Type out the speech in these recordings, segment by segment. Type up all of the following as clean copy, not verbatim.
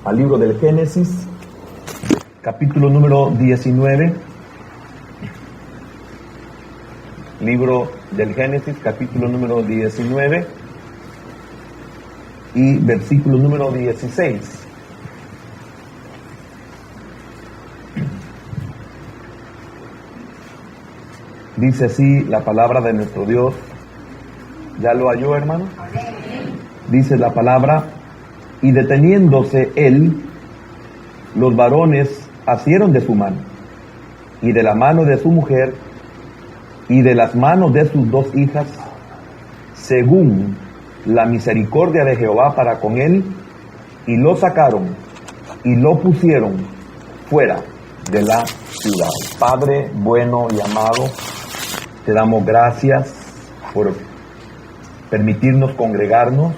al libro del Génesis, capítulo número 19. Libro del Génesis, capítulo número 19 y versículo número 16. Dice así la palabra de nuestro Dios. ¿Ya lo halló, hermano? Dice la palabra: y deteniéndose él, los varones asieron de su mano, y de la mano de su mujer, y de las manos de sus dos hijas, según la misericordia de Jehová para con él, y lo sacaron, y lo pusieron fuera de la ciudad. Padre bueno y amado, te damos gracias por permitirnos congregarnos.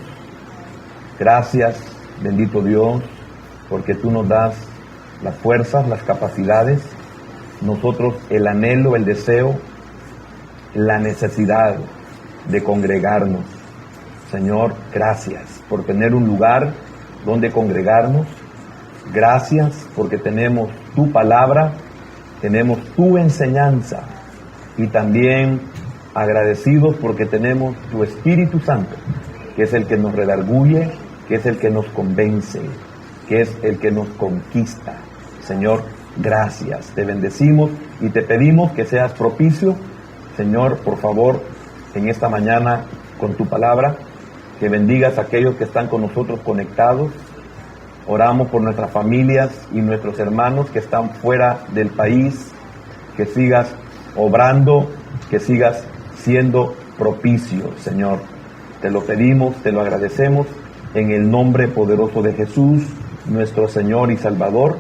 Gracias, bendito Dios, porque tú nos das las fuerzas, las capacidades, nosotros el anhelo, el deseo, la necesidad de congregarnos. Señor, gracias por tener un lugar donde congregarnos. Gracias porque tenemos tu palabra, tenemos tu enseñanza, y también agradecidos porque tenemos tu Espíritu Santo, que es el que nos redarguye, que es el que nos convence, que es el que nos conquista. Señor, gracias, te bendecimos y te pedimos que seas propicio, Señor, por favor, en esta mañana con tu palabra, que bendigas a aquellos que están con nosotros conectados. Oramos por nuestras familias y nuestros hermanos que están fuera del país, que sigas obrando, que sigas siendo propicio, Señor. Te lo pedimos, te lo agradecemos, en el nombre poderoso de Jesús, nuestro Señor y Salvador.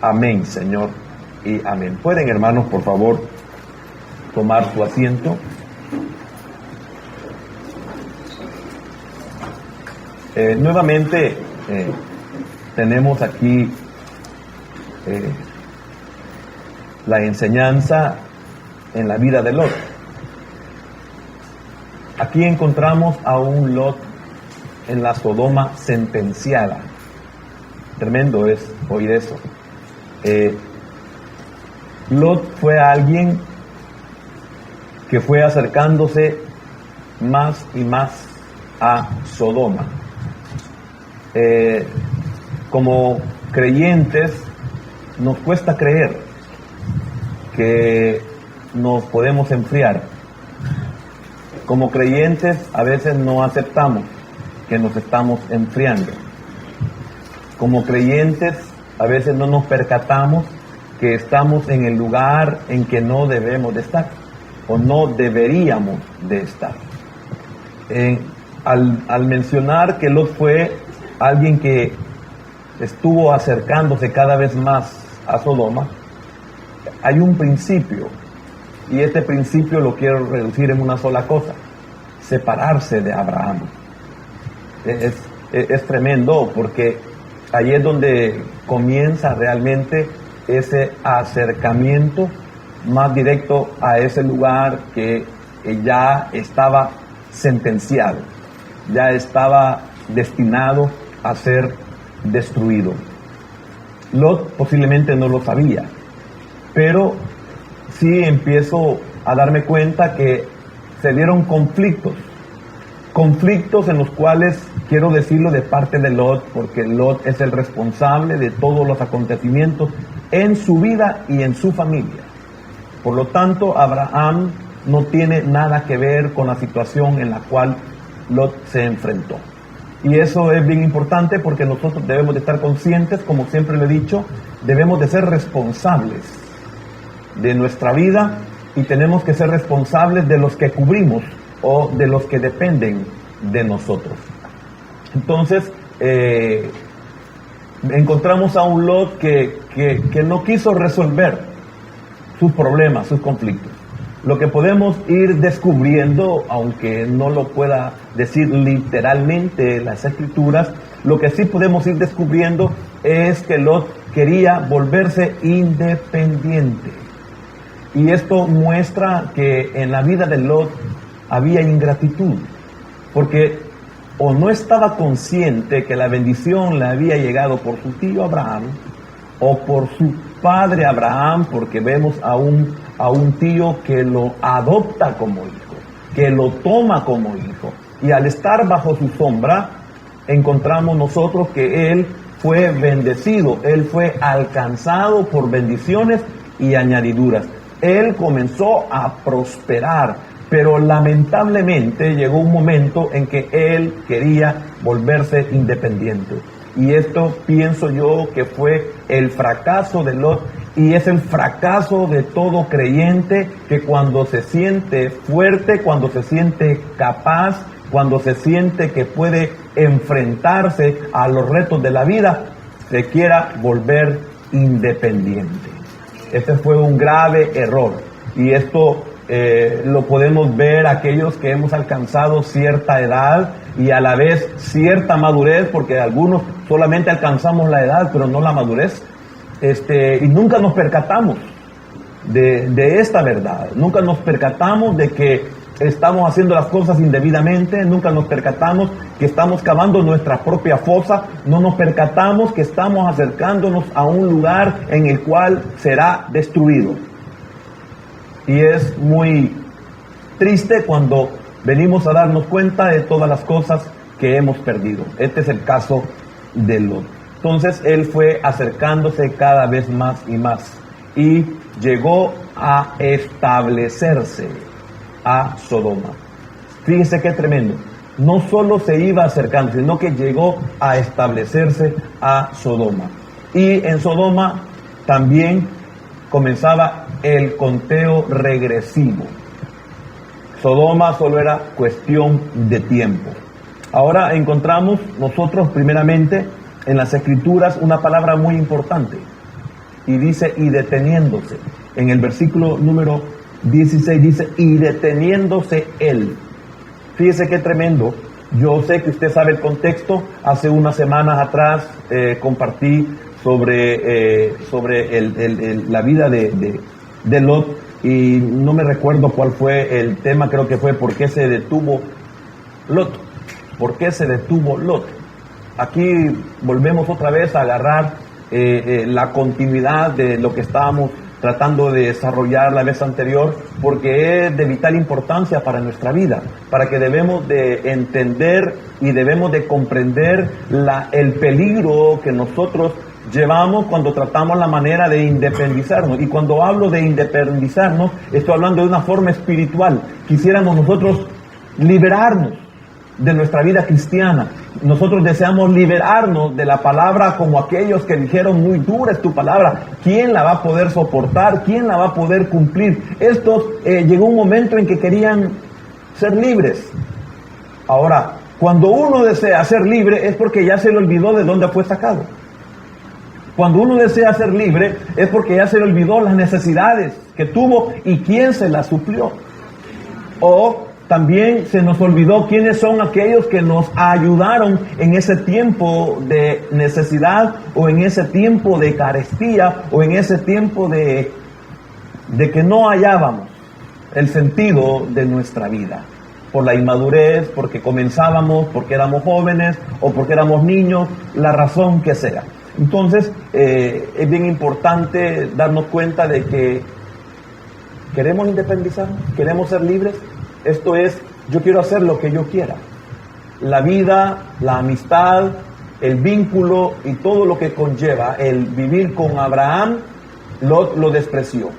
Amén, Señor, y amén. ¿Pueden, hermanos, por favor, tomar su asiento? Nuevamente tenemos aquí la enseñanza en la vida de Lot. Aquí encontramos a un Lot en la Sodoma sentenciada. Tremendo es oír eso. Lot fue alguien que fue acercándose más y más a Sodoma. Como creyentes nos cuesta creer que nos podemos enfriar. Como creyentes a veces no aceptamos que nos estamos enfriando. Como creyentes a veces no nos percatamos que estamos en el lugar en que no debemos de estar o no deberíamos de estar. Al mencionar que Lot fue alguien que estuvo acercándose cada vez más a Sodoma, hay un principio, y este principio lo quiero reducir en una sola cosa: separarse de Abraham. Es tremendo, porque ahí es donde comienza realmente ese acercamiento más directo a ese lugar que ya estaba sentenciado, ya estaba destinado a ser destruido. Lot posiblemente no lo sabía, pero sí empiezo a darme cuenta que se dieron conflictos en los cuales, quiero decirlo de parte de Lot, porque Lot es el responsable de todos los acontecimientos en su vida y en su familia. Por lo tanto, Abraham no tiene nada que ver con la situación en la cual Lot se enfrentó. Y eso es bien importante, porque nosotros debemos de estar conscientes, como siempre lo he dicho, debemos de ser responsables de nuestra vida, y tenemos que ser responsables de los que cubrimos o de los que dependen de nosotros. Entonces, encontramos a un Lot que no quiso resolver sus problemas, sus conflictos. Lo que podemos ir descubriendo, aunque no lo pueda decir literalmente las Escrituras, lo que sí podemos ir descubriendo es que Lot quería volverse independiente. Y esto muestra que en la vida de Lot había ingratitud, porque o no estaba consciente que la bendición le había llegado por su tío Abraham o por su padre Abraham, porque vemos a un tío que lo adopta como hijo, que lo toma como hijo. Y al estar bajo su sombra, encontramos nosotros que él fue bendecido, él fue alcanzado por bendiciones y añadiduras. Él comenzó a prosperar, pero lamentablemente llegó un momento en que él quería volverse independiente. Y esto pienso yo que fue el fracaso de Lot, y es el fracaso de todo creyente que cuando se siente fuerte, cuando se siente capaz, cuando se siente que puede enfrentarse a los retos de la vida, se quiera volver independiente. Este fue un grave error, y esto lo podemos ver aquellos que hemos alcanzado cierta edad y a la vez cierta madurez, porque algunos solamente alcanzamos la edad pero no la madurez, y nunca nos percatamos de esta verdad, nunca nos percatamos de que estamos haciendo las cosas indebidamente, nunca nos percatamos que estamos cavando nuestra propia fosa, no nos percatamos que estamos acercándonos a un lugar en el cual será destruido. Y es muy triste cuando venimos a darnos cuenta de todas las cosas que hemos perdido. Este es el caso de Lot. Entonces él fue acercándose cada vez más y más y llegó a establecerse a Sodoma. Fíjese qué tremendo. No solo se iba acercando, sino que llegó a establecerse a Sodoma. Y en Sodoma también comenzaba el conteo regresivo. Sodoma solo era cuestión de tiempo. Ahora encontramos nosotros primeramente en las Escrituras una palabra muy importante. Y dice, y deteniéndose. En el versículo número 16 dice, y deteniéndose él. Fíjese qué tremendo. Yo sé que usted sabe el contexto. Hace unas semanas atrás compartí sobre la vida de Lot, y no me recuerdo cuál fue el tema. Creo que fue ¿por qué se detuvo Lot? ¿Por qué se detuvo Lot? Aquí volvemos otra vez a agarrar la continuidad de lo que estábamos tratando de desarrollar la vez anterior, porque es de vital importancia para nuestra vida, para que debemos de entender y debemos de comprender el peligro que nosotros llevamos cuando tratamos la manera de independizarnos. Y cuando hablo de independizarnos, estoy hablando de una forma espiritual. Quisiéramos nosotros liberarnos de nuestra vida cristiana. Nosotros deseamos liberarnos de la palabra, como aquellos que dijeron, muy dura es tu palabra, ¿quién la va a poder soportar? ¿Quién la va a poder cumplir? Estos llegó un momento en que querían ser libres. Ahora, cuando uno desea ser libre es porque ya se le olvidó de dónde fue sacado. Cuando uno desea ser libre es porque ya se le olvidó las necesidades que tuvo y quién se las suplió. O también se nos olvidó quiénes son aquellos que nos ayudaron en ese tiempo de necesidad, o en ese tiempo de carestía, o en ese tiempo de que no hallábamos el sentido de nuestra vida. Por la inmadurez, porque comenzábamos, porque éramos jóvenes o porque éramos niños, la razón que sea. Entonces, es bien importante darnos cuenta de que queremos independizarnos, queremos ser libres. Esto es, yo quiero hacer lo que yo quiera. La vida, la amistad, el vínculo y todo lo que conlleva el vivir con Abraham, Lot lo despreció.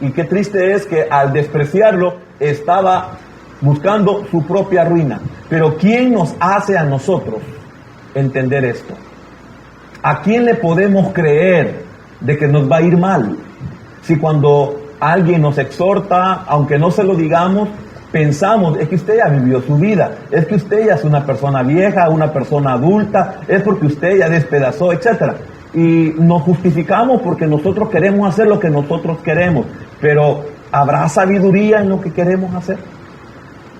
Y qué triste es que al despreciarlo estaba buscando su propia ruina. Pero ¿quién nos hace a nosotros entender esto? ¿A quién le podemos creer de que nos va a ir mal? Si cuando alguien nos exhorta, aunque no se lo digamos, pensamos, es que usted ya vivió su vida, es que usted ya es una persona vieja, una persona adulta, es porque usted ya despedazó, etc. Y nos justificamos porque nosotros queremos hacer lo que nosotros queremos, pero ¿habrá sabiduría en lo que queremos hacer?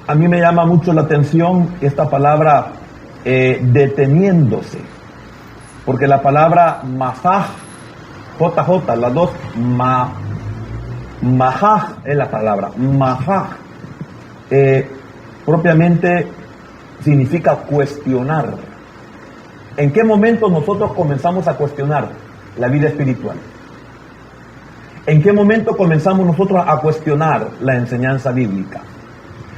A mí me llama mucho la atención esta palabra deteniéndose, porque la palabra majaj, JJ, las dos, majaj es la palabra, majaj, propiamente significa cuestionar. ¿En qué momento nosotros comenzamos a cuestionar la vida espiritual? ¿En qué momento comenzamos nosotros a cuestionar la enseñanza bíblica?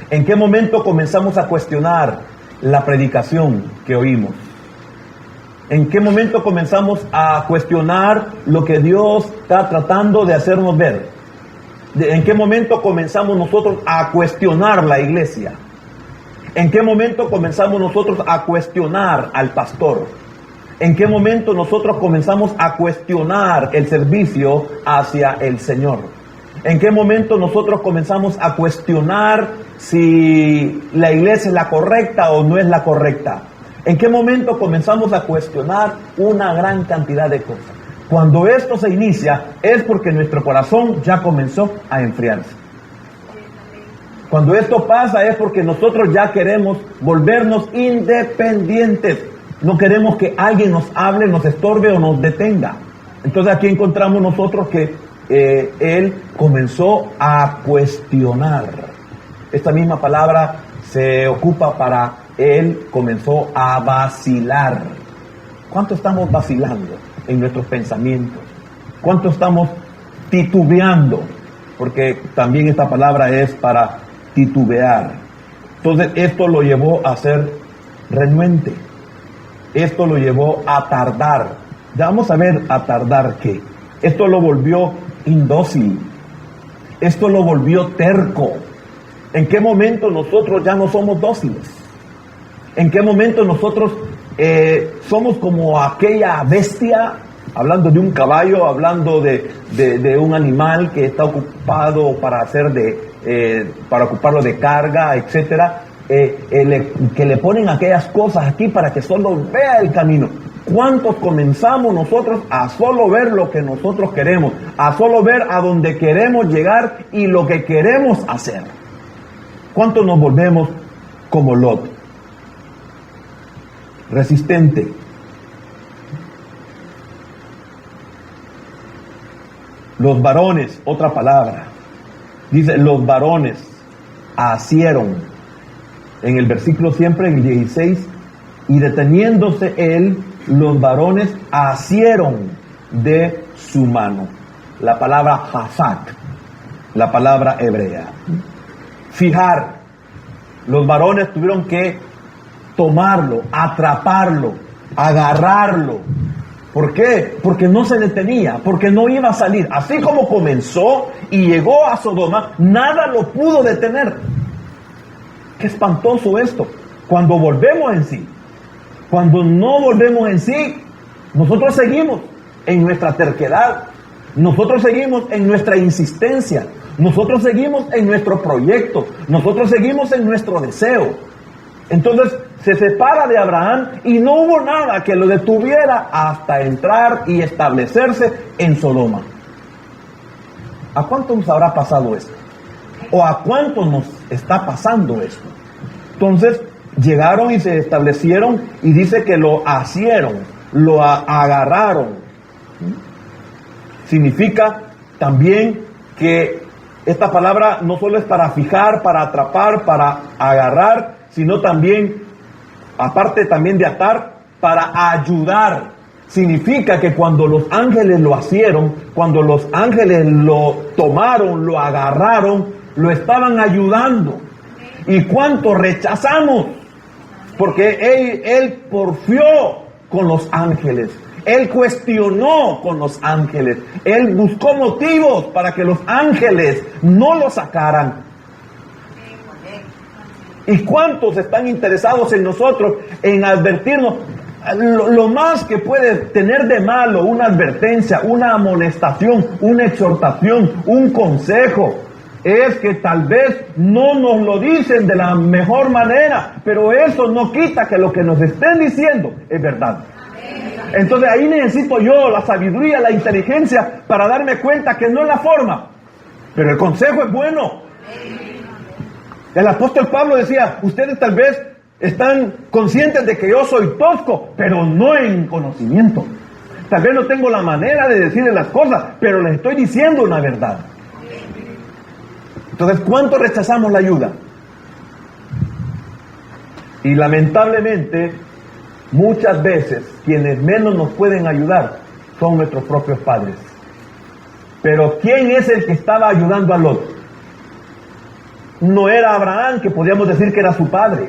¿En qué momento comenzamos a cuestionar la predicación que oímos? ¿En qué momento comenzamos a cuestionar lo que Dios está tratando de hacernos ver? ¿En qué momento comenzamos nosotros a cuestionar la iglesia? ¿En qué momento comenzamos nosotros a cuestionar al pastor? ¿En qué momento nosotros comenzamos a cuestionar el servicio hacia el Señor? ¿En qué momento nosotros comenzamos a cuestionar si la iglesia es la correcta o no es la correcta? ¿En qué momento comenzamos a cuestionar una gran cantidad de cosas? Cuando esto se inicia es porque nuestro corazón ya comenzó a enfriarse. Cuando esto pasa es porque nosotros ya queremos volvernos independientes. No queremos que alguien nos hable, nos estorbe o nos detenga. Entonces aquí encontramos nosotros que él comenzó a cuestionar. Esta misma palabra se ocupa para él comenzó a vacilar. ¿Cuánto estamos vacilando en nuestros pensamientos? ¿Cuánto estamos titubeando? Porque también esta palabra es para titubear. Entonces esto lo llevó a ser renuente. Esto lo llevó a tardar. Ya vamos a ver a tardar qué. Esto lo volvió indócil. Esto lo volvió terco. ¿En qué momento nosotros ya no somos dóciles? ¿En qué momento nosotros somos como aquella bestia? Hablando de un caballo, hablando de un animal que está ocupado para hacer para ocuparlo de carga, etcétera, que le ponen aquellas cosas aquí para que solo vea el camino. ¿Cuántos comenzamos nosotros a solo ver lo que nosotros queremos, a solo ver a donde queremos llegar y lo que queremos hacer? ¿Cuántos nos volvemos como Lot? Resistente. Los varones, otra palabra, dice los varones asieron, en el versículo siempre, en el 16, y deteniéndose él, los varones asieron de su mano. La palabra hazak, la palabra hebrea. Fijar, los varones tuvieron que tomarlo, atraparlo, agarrarlo. ¿Por qué? Porque no se detenía, porque no iba a salir. Así como comenzó y llegó a Sodoma, nada lo pudo detener. Qué espantoso esto. Cuando volvemos en sí, cuando no volvemos en sí, nosotros seguimos en nuestra terquedad, nosotros seguimos en nuestra insistencia, nosotros seguimos en nuestro proyecto, nosotros seguimos en nuestro deseo. Entonces se separa de Abraham y no hubo nada que lo detuviera hasta entrar y establecerse en Sodoma. ¿A cuánto nos habrá pasado esto? ¿O a cuánto nos está pasando esto? Entonces llegaron y se establecieron y dice que lo asieron, lo agarraron. Significa también que esta palabra no solo es para fijar, para atrapar, para agarrar, sino también, aparte también de atar, para ayudar. Significa que cuando los ángeles lo asieron, cuando los ángeles lo tomaron, lo agarraron, lo estaban ayudando. ¿Y cuánto rechazamos? Porque él porfió con los ángeles. Él cuestionó con los ángeles. Él buscó motivos para que los ángeles no lo sacaran. ¿Y cuántos están interesados en nosotros, en advertirnos? Lo más que puede tener de malo una advertencia, una amonestación, una exhortación, un consejo, es que tal vez no nos lo dicen de la mejor manera, pero eso no quita que lo que nos estén diciendo es verdad. Entonces ahí necesito yo la sabiduría, la inteligencia para darme cuenta que no es la forma, pero el consejo es bueno. El apóstol Pablo decía, ustedes tal vez están conscientes de que yo soy tosco, pero no en conocimiento. Tal vez no tengo la manera de decirles las cosas, pero les estoy diciendo una verdad. Entonces, ¿cuánto rechazamos la ayuda? Y lamentablemente, muchas veces, quienes menos nos pueden ayudar son nuestros propios padres. Pero ¿quién es el que estaba ayudando a Lot? No era Abraham, que podíamos decir que era su padre.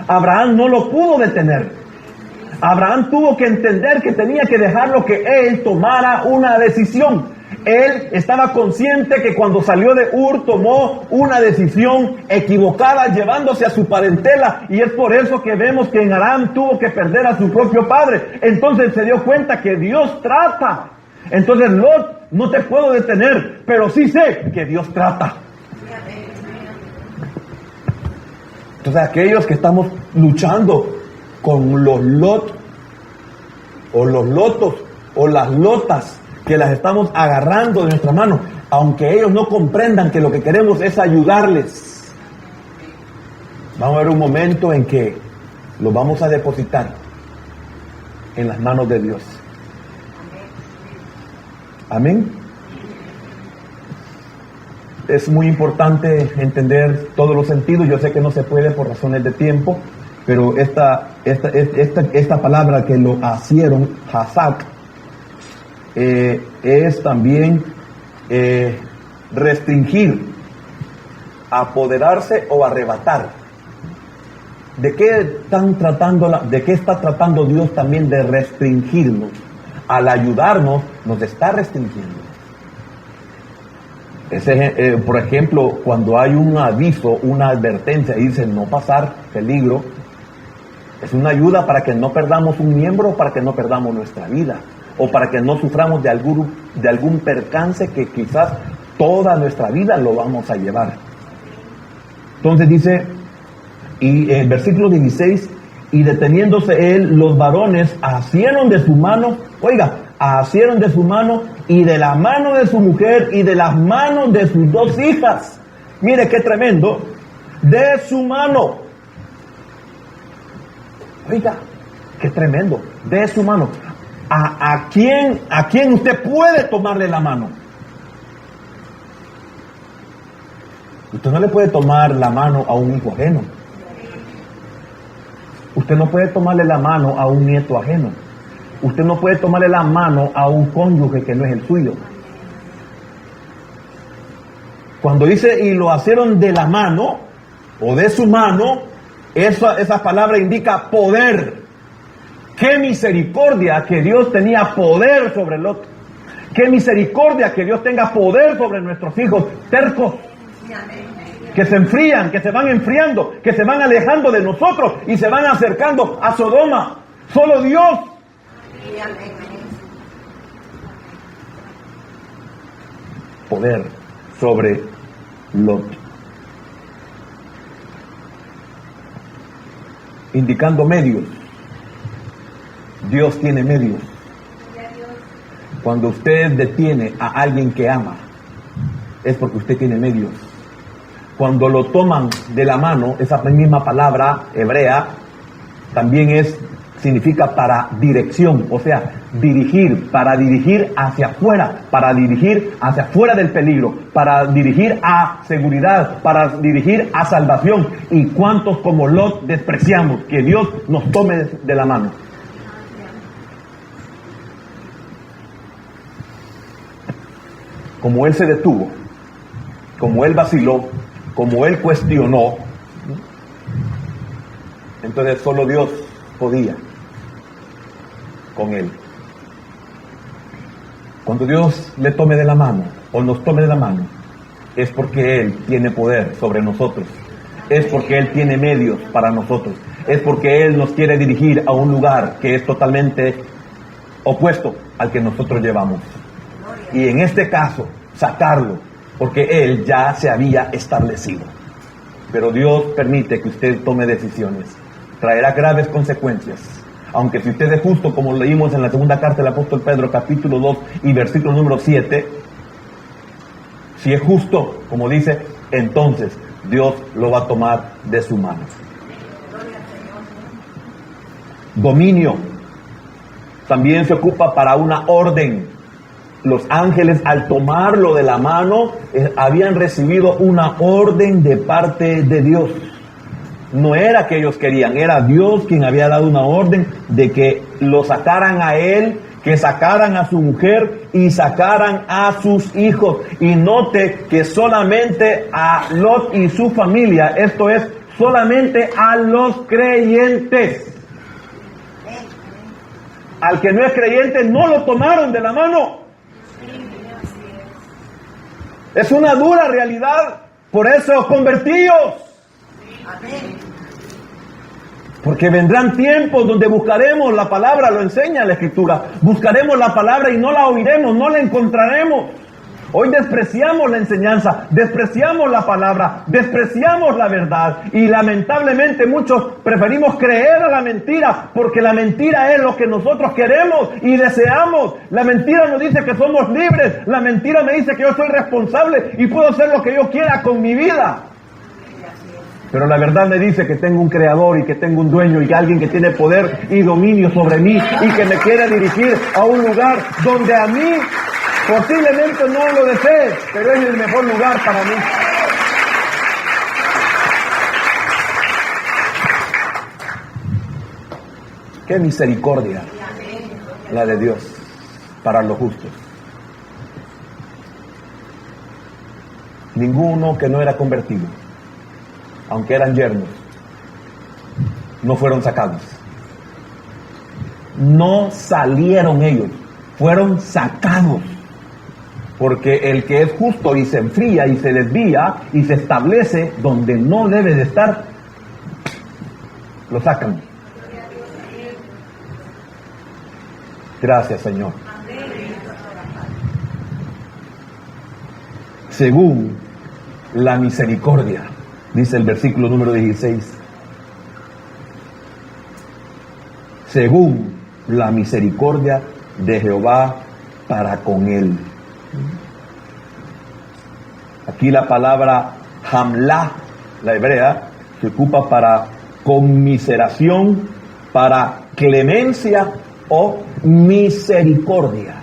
Abraham no lo pudo detener. Abraham tuvo que entender que tenía que dejarlo que él tomara una decisión. Él estaba consciente que cuando salió de Ur tomó una decisión equivocada llevándose a su parentela, y es por eso que vemos que en Aram tuvo que perder a su propio padre. Entonces se dio cuenta que Dios trata. Entonces, Lot, no te puedo detener, pero sí sé que Dios trata. Entonces, aquellos que estamos luchando con los Lot, o los lotos, o las lotas, que las estamos agarrando de nuestra mano, aunque ellos no comprendan que lo que queremos es ayudarles, vamos a ver un momento en que los vamos a depositar en las manos de Dios. Amén. Es muy importante entender todos los sentidos. Yo sé que no se puede por razones de tiempo, pero esta palabra que lo asieron, Hazak, es también restringir, apoderarse o arrebatar. ¿De qué está tratando Dios también de restringirnos? Al ayudarnos, nos está restringiendo. Por ejemplo, cuando hay un aviso, una advertencia, y dice no pasar peligro, es una ayuda para que no perdamos un miembro, para que no perdamos nuestra vida, o para que no suframos de algún percance que quizás toda nuestra vida lo vamos a llevar. Entonces dice, y en versículo 16, y deteniéndose él, los varones asieron de su mano, asieron de su mano y de la mano de su mujer y de las manos de sus dos hijas. Mire qué tremendo, de su mano. Qué tremendo, de su mano. ¿A quién usted puede tomarle la mano? Usted no le puede tomar la mano a un hijo ajeno. Usted no puede tomarle la mano a un nieto ajeno. Usted no puede tomarle la mano a un cónyuge que no es el suyo. Cuando dice y lo asieron de la mano o de su mano, esa palabra indica poder. Qué misericordia que Dios tenía poder sobre Lot. Qué misericordia que Dios tenga poder sobre nuestros hijos tercos, que se enfrían, que se van enfriando, que se van alejando de nosotros y se van acercando a Sodoma. Solo Dios. Poder sobre Lot. Indicando medios. Dios tiene medios. Cuando usted detiene a alguien que ama, es porque usted tiene medios. Cuando lo toman de la mano, esa misma palabra hebrea también significa para dirección, o sea, dirigir, para dirigir hacia afuera, para dirigir hacia afuera del peligro, para dirigir a seguridad, para dirigir a salvación. ¿Y cuántos como Lot despreciamos que Dios nos tome de la mano? Como él se detuvo, como él vaciló, como él cuestionó, entonces solo Dios podía con él. Cuando Dios le tome de la mano o nos tome de la mano, es porque Él tiene poder sobre nosotros, es porque Él tiene medios para nosotros, es porque Él nos quiere dirigir a un lugar que es totalmente opuesto al que nosotros llevamos. Y en este caso, sacarlo, porque Él ya se había establecido. Pero Dios permite que usted tome decisiones. Traerá graves consecuencias. Aunque si usted es justo, como leímos en la segunda carta del apóstol Pedro, capítulo 2 y versículo número 7, si es justo, como dice, entonces Dios lo va a tomar de su mano. Dominio. También se ocupa para una orden. Los ángeles, al tomarlo de la mano, habían recibido una orden de parte de Dios. No era que ellos querían, era Dios quien había dado una orden de que lo sacaran a él, que sacaran a su mujer y sacaran a sus hijos. Y note que solamente a Lot y su familia, esto es, solamente a los creyentes. Al que no es creyente no lo tomaron de la mano. Es una dura realidad. Por eso, convertíos. Porque vendrán tiempos donde buscaremos la palabra, lo enseña la Escritura. Buscaremos la palabra y no la oiremos, no la encontraremos. Hoy despreciamos la enseñanza, despreciamos la palabra, despreciamos la verdad. Y lamentablemente muchos preferimos creer a la mentira, porque la mentira es lo que nosotros queremos y deseamos. La mentira nos dice que somos libres, la mentira me dice que yo soy responsable y puedo hacer lo que yo quiera con mi vida. Pero la verdad me dice que tengo un creador y que tengo un dueño y alguien que tiene poder y dominio sobre mí y que me quiere dirigir a un lugar donde a mí posiblemente no lo desee, pero es el mejor lugar para mí. Qué misericordia la de Dios para los justos. Ninguno que no era convertido, aunque eran yernos, no fueron sacados. No salieron ellos, fueron sacados. Porque el que es justo y se enfría y se desvía y se establece donde no debe de estar, lo sacan. Gracias, Señor. Según la misericordia, dice el versículo número 16. Según la misericordia de Jehová para con él. Aquí la palabra hamlah, la hebrea, se ocupa para conmiseración, para clemencia o misericordia.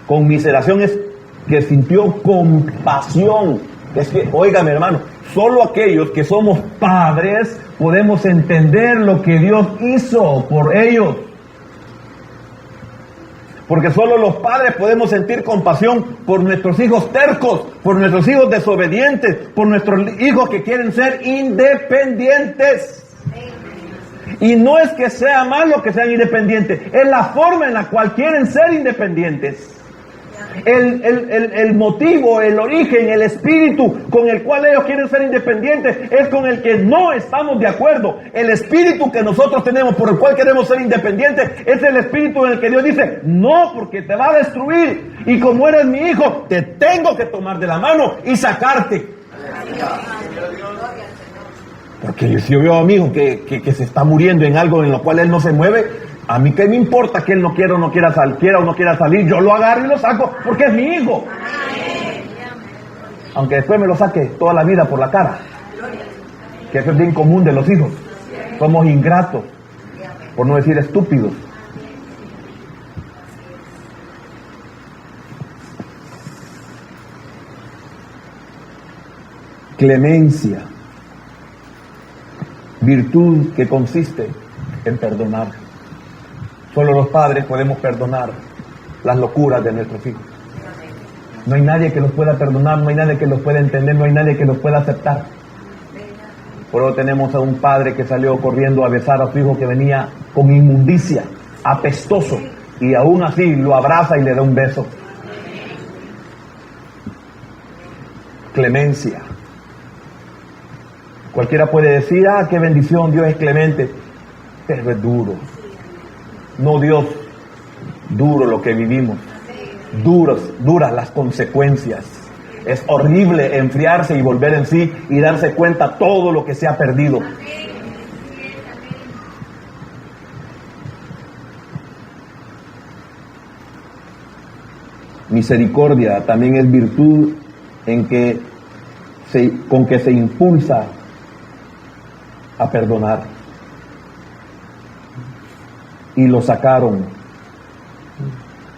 Conmiseración es que sintió compasión. Es que, óigame hermano, solo aquellos que somos padres podemos entender lo que Dios hizo por ellos. Porque solo los padres podemos sentir compasión por nuestros hijos tercos, por nuestros hijos desobedientes, por nuestros hijos que quieren ser independientes. Y no es que sea malo que sean independientes, es la forma en la cual quieren ser independientes. El motivo, el origen, el espíritu con el cual ellos quieren ser independientes es con el que no estamos de acuerdo. El espíritu que nosotros tenemos por el cual queremos ser independientes es el espíritu en el que Dios dice, no, porque te va a destruir. Y como eres mi hijo, te tengo que tomar de la mano y sacarte. Porque si yo veo a mi hijo que se está muriendo en algo en lo cual él no se mueve, a mí qué me importa que él no quiera o no quiera salir, yo lo agarro y lo saco porque es mi hijo. Aunque después me lo saque toda la vida por la cara, que eso es bien común de los hijos. Somos ingratos, por no decir estúpidos. Clemencia, virtud que consiste en perdonar. Solo los padres podemos perdonar las locuras de nuestros hijos. No hay nadie que los pueda perdonar, no hay nadie que los pueda entender, no hay nadie que los pueda aceptar. Por eso tenemos a un padre que salió corriendo a besar a su hijo que venía con inmundicia, apestoso, y aún así lo abraza y le da un beso. Clemencia. Cualquiera puede decir, qué bendición, Dios es clemente, pero es duro. No, Dios, duro lo que vivimos, duras las consecuencias. Es horrible enfriarse y volver en sí y darse cuenta todo lo que se ha perdido. Misericordia también es virtud con que se impulsa a perdonar. Y lo sacaron,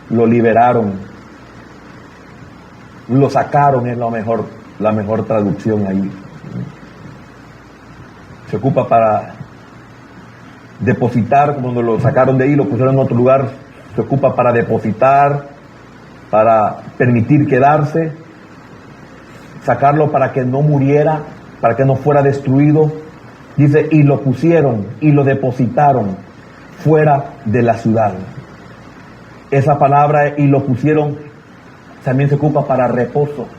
lo liberaron, lo sacaron es la mejor traducción ahí. se ocupa para depositar, cuando lo sacaron de ahí, lo pusieron en otro lugar, se ocupa para depositar, para permitir quedarse, sacarlo para que no muriera, para que no fuera destruido. Dice, y lo pusieron y lo depositaron fuera de la ciudad. Esa palabra, y lo pusieron, también se ocupa para reposo,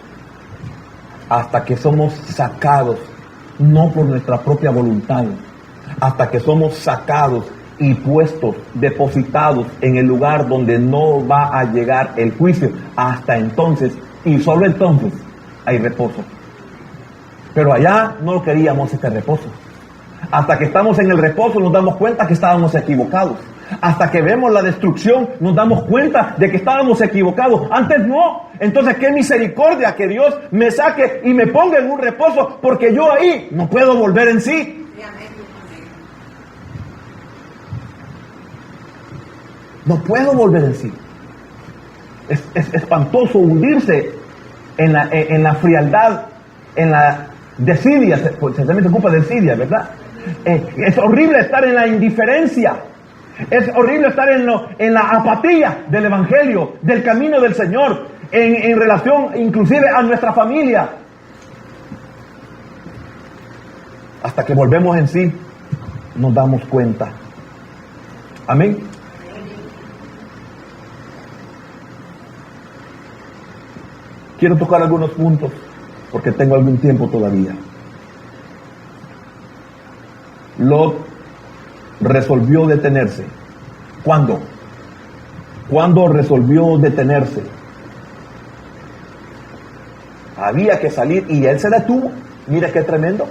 hasta que somos sacados, no por nuestra propia voluntad, hasta que somos sacados y puestos, depositados en el lugar donde no va a llegar el juicio. Hasta entonces, y solo entonces, hay reposo. Pero allá no queríamos este reposo. Hasta que estamos en el reposo nos damos cuenta que estábamos equivocados. Hasta que vemos la destrucción nos damos cuenta de que estábamos equivocados. Antes no. Entonces qué misericordia que Dios me saque y me ponga en un reposo, porque yo ahí no puedo volver en sí. No puedo volver en sí. Es espantoso hundirse en la frialdad, en la desidia. Se también se ocupa de desidia, ¿verdad? Es horrible estar en la indiferencia. Es horrible estar en la apatía del Evangelio, del camino del Señor, en relación inclusive a nuestra familia. Hasta que volvemos en sí, nos damos cuenta. Amén. Quiero tocar algunos puntos, porque tengo algún tiempo todavía. Lot resolvió detenerse. ¿Cuándo? ¿Cuándo resolvió detenerse? Había que salir y él se detuvo. Mira qué tremendo.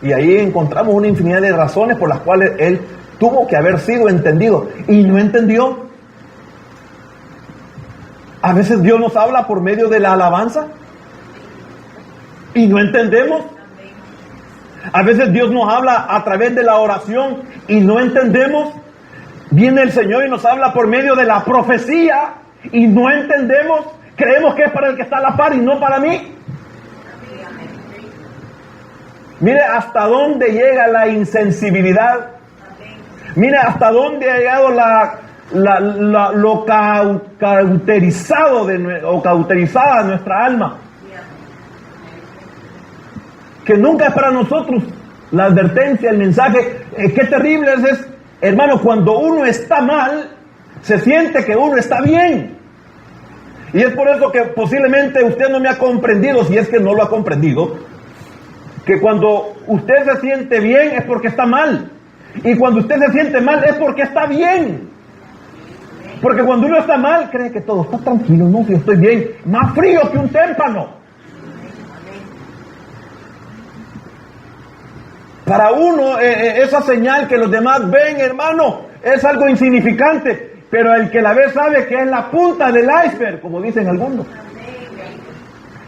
Y ahí encontramos una infinidad de razones por las cuales él tuvo que haber sido entendido y no entendió. A veces Dios nos habla por medio de la alabanza y no entendemos. A veces Dios nos habla a través de la oración y no entendemos. Viene el Señor y nos habla por medio de la profecía y no entendemos. Creemos que es para el que está a la par y no para mí. Mire hasta dónde llega la insensibilidad. Mire hasta dónde ha llegado lo cauterizado o cauterizada nuestra alma. Que nunca es para nosotros la advertencia, el mensaje. Qué terrible es, hermano, cuando uno está mal, se siente que uno está bien. Y es por eso que posiblemente usted no me ha comprendido, si es que no lo ha comprendido, que cuando usted se siente bien es porque está mal. Y cuando usted se siente mal es porque está bien. Porque cuando uno está mal, cree que todo está tranquilo. No, si estoy bien, más frío que un témpano. Para uno, esa señal que los demás ven, hermano, es algo insignificante. Pero el que la ve sabe que es la punta del iceberg, como dicen algunos.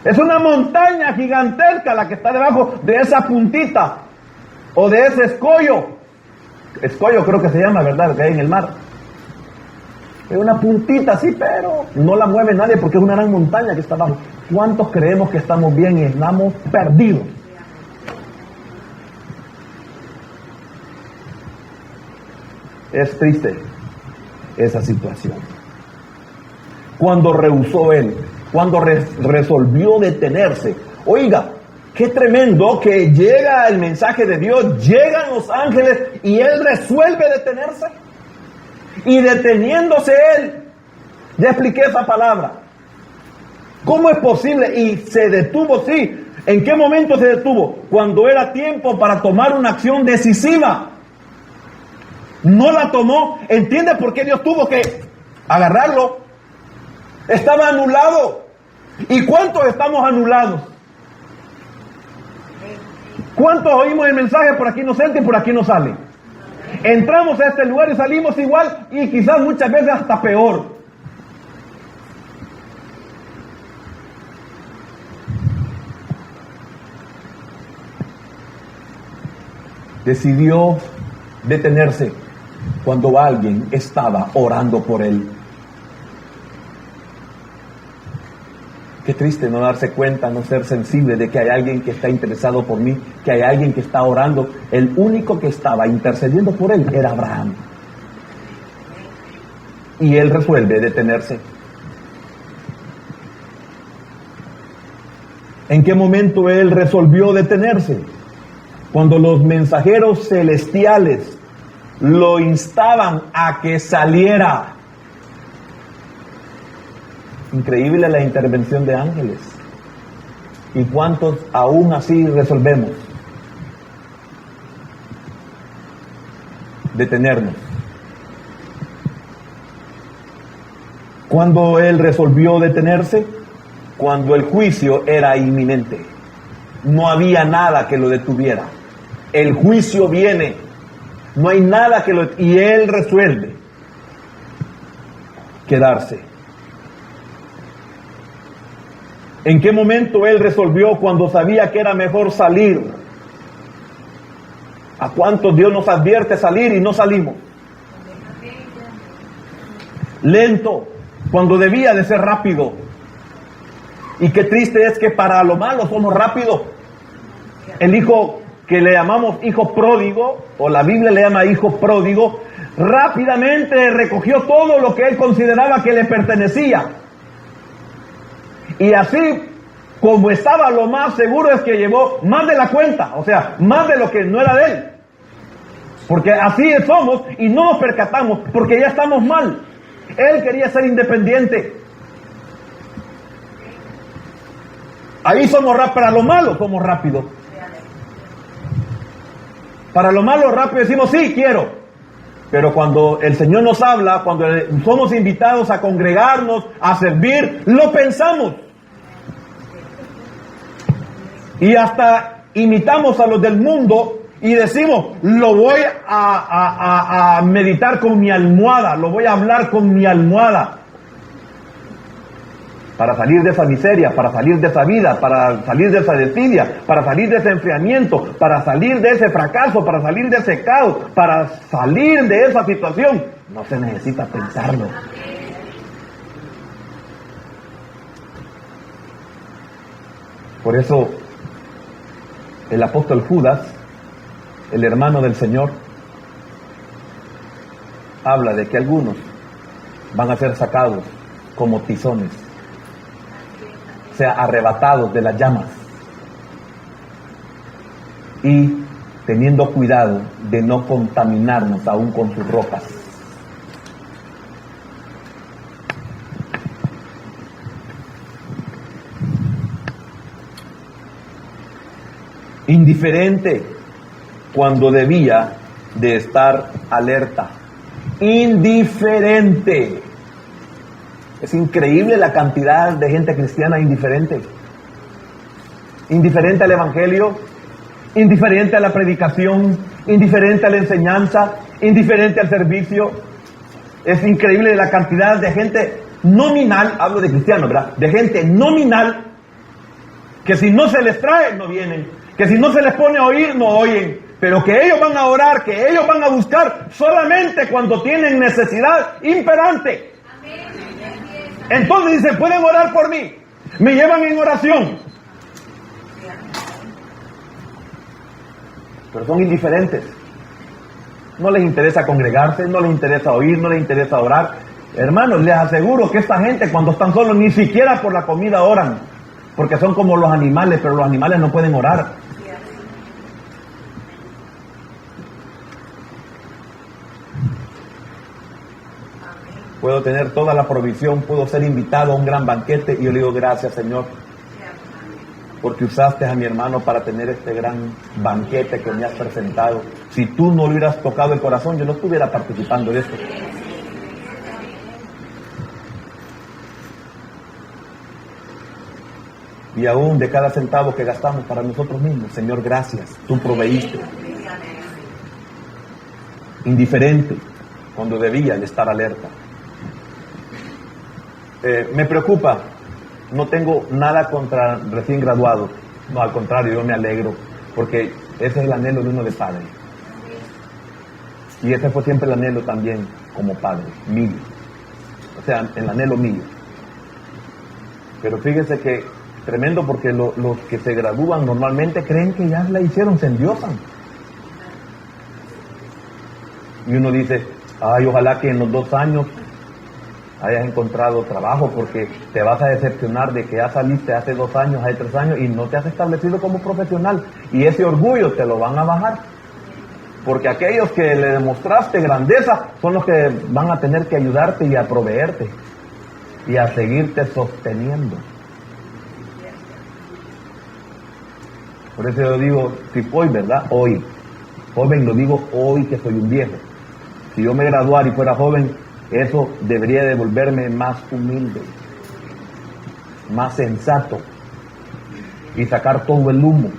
Es una montaña gigantesca la que está debajo de esa puntita. O de ese escollo. Escollo creo que se llama, ¿verdad? Que hay en el mar. Es una puntita así, pero no la mueve nadie porque es una gran montaña que está abajo. ¿Cuántos creemos que estamos bien y estamos perdidos? Es triste esa situación. Cuando rehusó él, cuando resolvió detenerse. Oiga, qué tremendo que llega el mensaje de Dios, llegan los ángeles y él resuelve detenerse. Y deteniéndose él, ya expliqué esa palabra. ¿Cómo es posible? Y se detuvo, sí. ¿En qué momento se detuvo? Cuando era tiempo para tomar una acción decisiva. No la tomó. ¿Entiende por qué Dios tuvo que agarrarlo? Estaba anulado. ¿Y cuántos estamos anulados? ¿Cuántos oímos el mensaje por aquí nos entra y por aquí no sale? Entramos a este lugar y salimos igual y quizás muchas veces hasta peor. Decidió detenerse cuando alguien estaba orando por él. Qué triste no darse cuenta, no ser sensible de que hay alguien que está interesado por mí, que hay alguien que está orando. El único que estaba intercediendo por él era Abraham. Y él resuelve detenerse. ¿En qué momento él resolvió detenerse? Cuando los mensajeros celestiales lo instaban a que saliera. Increíble la intervención de ángeles. ¿Y cuántos aún así resolvemos detenernos? ¿Cuándo él resolvió detenerse? Cuando el juicio era inminente. No había nada que lo detuviera. El juicio viene. No hay nada que lo... Y él resuelve quedarse. ¿En qué momento él resolvió? Cuando sabía que era mejor salir. ¿A cuántos Dios nos advierte salir y no salimos? Lento, cuando debía de ser rápido. Y qué triste es que para lo malo somos rápidos. El hijo que le llamamos hijo pródigo, o la Biblia le llama hijo pródigo, rápidamente recogió todo lo que él consideraba que le pertenecía. Y así, como estaba, lo más seguro es que llevó más de la cuenta, o sea, más de lo que no era de él. Porque así somos y no nos percatamos, porque ya estamos mal. Él quería ser independiente. Ahí somos rápidos, para lo malo somos rápidos. Para lo malo rápido decimos, sí, quiero. Pero cuando el Señor nos habla, cuando somos invitados a congregarnos, a servir, lo pensamos. Y hasta imitamos a los del mundo y decimos, lo voy a meditar con mi almohada, lo voy a hablar con mi almohada. Para salir de esa miseria, para salir de esa vida, para salir de esa desidia, para salir de ese enfriamiento, para salir de ese fracaso, para salir de ese caos, para salir de esa situación. No se necesita pensarlo. Por eso, el apóstol Judas, el hermano del Señor, habla de que algunos van a ser sacados como tizones, o sea, arrebatados de las llamas, y teniendo cuidado de no contaminarnos aún con sus ropas. Indiferente cuando debía de estar alerta. Indiferente. Es increíble la cantidad de gente cristiana indiferente. Indiferente al evangelio, indiferente a la predicación, indiferente a la enseñanza, indiferente al servicio. Es increíble la cantidad de gente nominal, hablo de cristianos, ¿verdad? De gente nominal, que si no se les trae, no vienen. Que si no se les pone a oír, no oyen. Pero que ellos van a orar, que ellos van a buscar solamente cuando tienen necesidad imperante. Entonces dice, pueden orar por mí. Me llevan en oración. Pero son indiferentes. No les interesa congregarse, no les interesa oír, no les interesa orar. Hermanos, les aseguro que esta gente cuando están solos ni siquiera por la comida oran. Porque son como los animales, pero los animales no pueden orar. Puedo tener toda la provisión, puedo ser invitado a un gran banquete y yo le digo gracias, Señor, porque usaste a mi hermano para tener este gran banquete que me has presentado. Si tú no le hubieras tocado el corazón, yo no estuviera participando de esto. Y aún de cada centavo que gastamos para nosotros mismos, Señor, gracias, tú proveíste. Indiferente cuando debía de estar alerta. Me preocupa, no tengo nada contra recién graduados, no, al contrario, yo me alegro, porque ese es el anhelo de uno de padre. Y ese fue siempre el anhelo también como padre, mío. O sea, el anhelo mío. Pero fíjese que tremendo, porque los que se gradúan normalmente creen que ya la hicieron, se endiosan. Y uno dice, ay, ojalá que en los 2 años hayas encontrado trabajo, porque te vas a decepcionar de que ya saliste hace 2 años, hace 3 años y no te has establecido como profesional, y ese orgullo te lo van a bajar, porque aquellos que le demostraste grandeza son los que van a tener que ayudarte y a proveerte y a seguirte sosteniendo. Por eso yo digo, si hoy, ¿verdad? Hoy, joven, lo digo hoy que soy un viejo. Si yo me graduara y fuera joven, eso debería de volverme más humilde, más sensato, y sacar todo el humo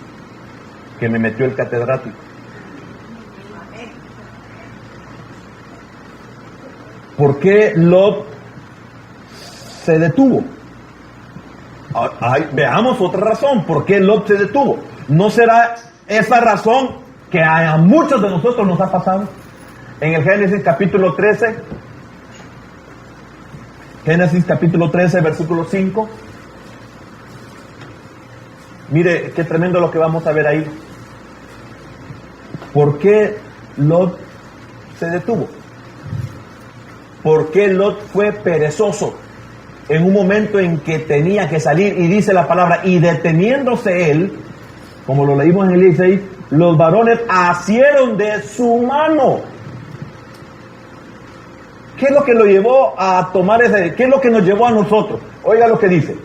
que me metió el catedrático. ¿Por qué Lot se detuvo? Veamos otra razón. ¿Por qué Lot se detuvo? ¿No será esa razón que a muchos de nosotros nos ha pasado? En el Génesis capítulo 13, versículo 5. Mire, qué tremendo lo que vamos a ver ahí. ¿Por qué Lot se detuvo? ¿Por qué Lot fue perezoso en un momento en que tenía que salir? Y dice la palabra, y deteniéndose él, como lo leímos en el 16, los varones asieron de su mano. ¿Qué es lo que lo llevó a tomar qué es lo que nos llevó a nosotros? Oiga lo que dice.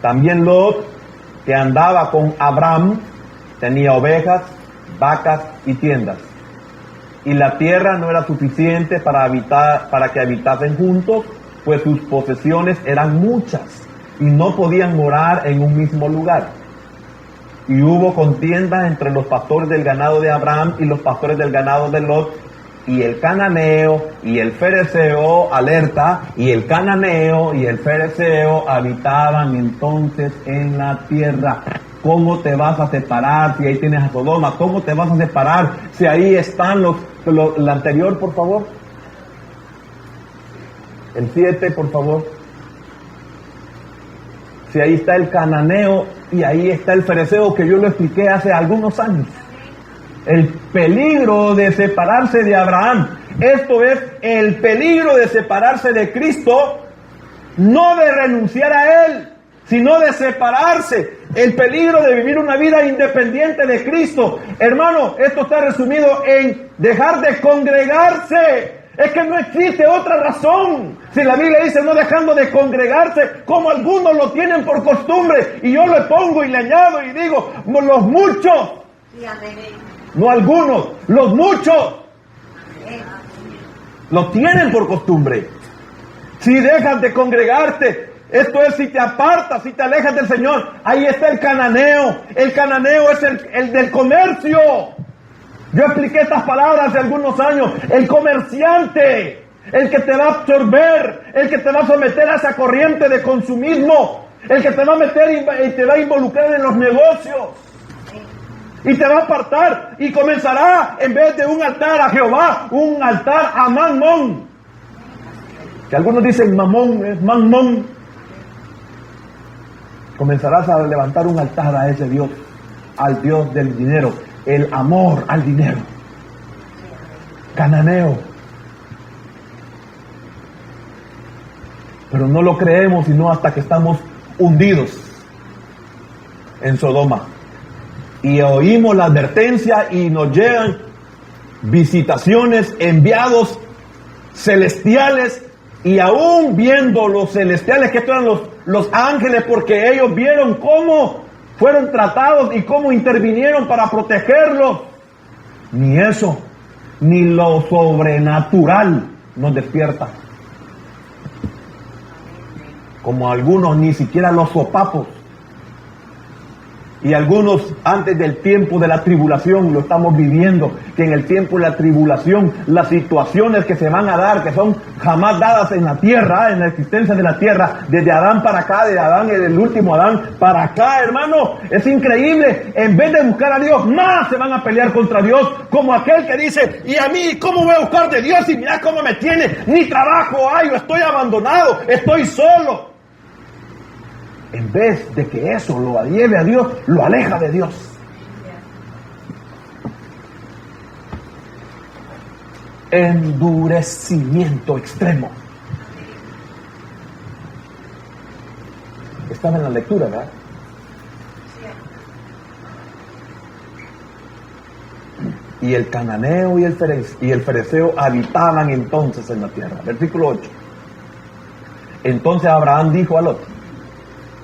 También Lot, que andaba con Abraham, tenía ovejas, vacas y tiendas. Y la tierra no era suficiente para que habitasen juntos, pues sus posesiones eran muchas y no podían morar en un mismo lugar. Y hubo contienda entre los pastores del ganado de Abraham y los pastores del ganado de Lot, y el cananeo y el fereceo, alerta, y el cananeo y el fereceo habitaban entonces en la tierra. ¿Cómo te vas a separar si ahí tienes a Sodoma? ¿Cómo te vas a separar si ahí están la anterior, por favor? El 7, por favor. Si ahí está el cananeo y ahí está el fereceo, que yo lo expliqué hace algunos años. El peligro de separarse de Abraham. Esto es el peligro de separarse de Cristo, no de renunciar a Él, sino de separarse. El peligro de vivir una vida independiente de Cristo. Hermano, esto está resumido en dejar de congregarse. Es que no existe otra razón. Si la Biblia dice no dejando de congregarse, como algunos lo tienen por costumbre, y yo le pongo y le añado y digo, los muchos, no algunos, los muchos, lo tienen por costumbre. Si dejas de congregarte, esto es, si te apartas, si te alejas del Señor, ahí está el cananeo. El cananeo es el del comercio. Yo expliqué estas palabras hace algunos años. El comerciante, el que te va a absorber, el que te va a someter a esa corriente de consumismo, el que te va a meter y te va a involucrar en los negocios. Y te va a apartar y comenzará, en vez de un altar a Jehová, un altar a Mamón. Que algunos dicen Mamón, es Mamón. Comenzarás a levantar un altar a ese Dios, al Dios del dinero, el amor al dinero. Cananeo. Pero no lo creemos sino hasta que estamos hundidos en Sodoma. Y oímos la advertencia y nos llegan visitaciones, enviados celestiales, y aún viendo los celestiales, que estos eran los ángeles, porque ellos vieron cómo fueron tratados y cómo intervinieron para protegerlos. Ni eso, ni lo sobrenatural nos despierta. Como algunos, ni siquiera los sopapos. Y algunos antes del tiempo de la tribulación lo estamos viviendo, que en el tiempo de la tribulación las situaciones que se van a dar, que son jamás dadas en la tierra, en la existencia de la tierra, desde Adán para acá, de Adán, el último Adán para acá, hermano, es increíble. En vez de buscar a Dios, más se van a pelear contra Dios, como aquel que dice, y a mí, ¿cómo voy a buscar de Dios? Y mirá cómo me tiene, ni trabajo hay, yo estoy abandonado, estoy solo. en vez de que eso lo lleve a Dios, lo aleja de Dios. Endurecimiento extremo. Estaba en la lectura, ¿verdad? Y el cananeo y el fereceo habitaban entonces en la tierra. Versículo 8. Entonces Abraham dijo a Lot: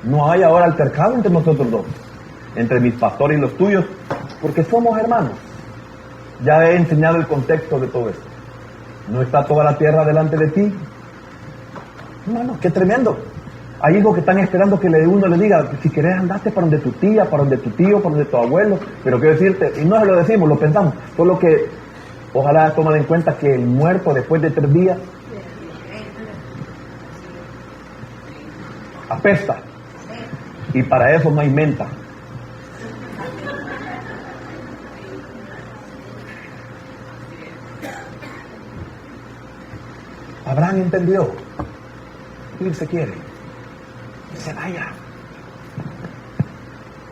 no hay ahora altercado entre nosotros dos, entre mis pastores y los tuyos, porque somos hermanos. Ya he enseñado el contexto de todo esto. ¿No está toda la tierra delante de ti? Hermano, qué tremendo. Hay hijos que están esperando que uno le diga: si querés andate para donde tu tía, para donde tu tío, para donde tu abuelo. Pero quiero decirte, y no se lo decimos, lo pensamos, solo que ojalá tomen en cuenta que el muerto después de 3 días apesta, y para eso no hay menta. Abraham entendió, irse quiere, se vaya.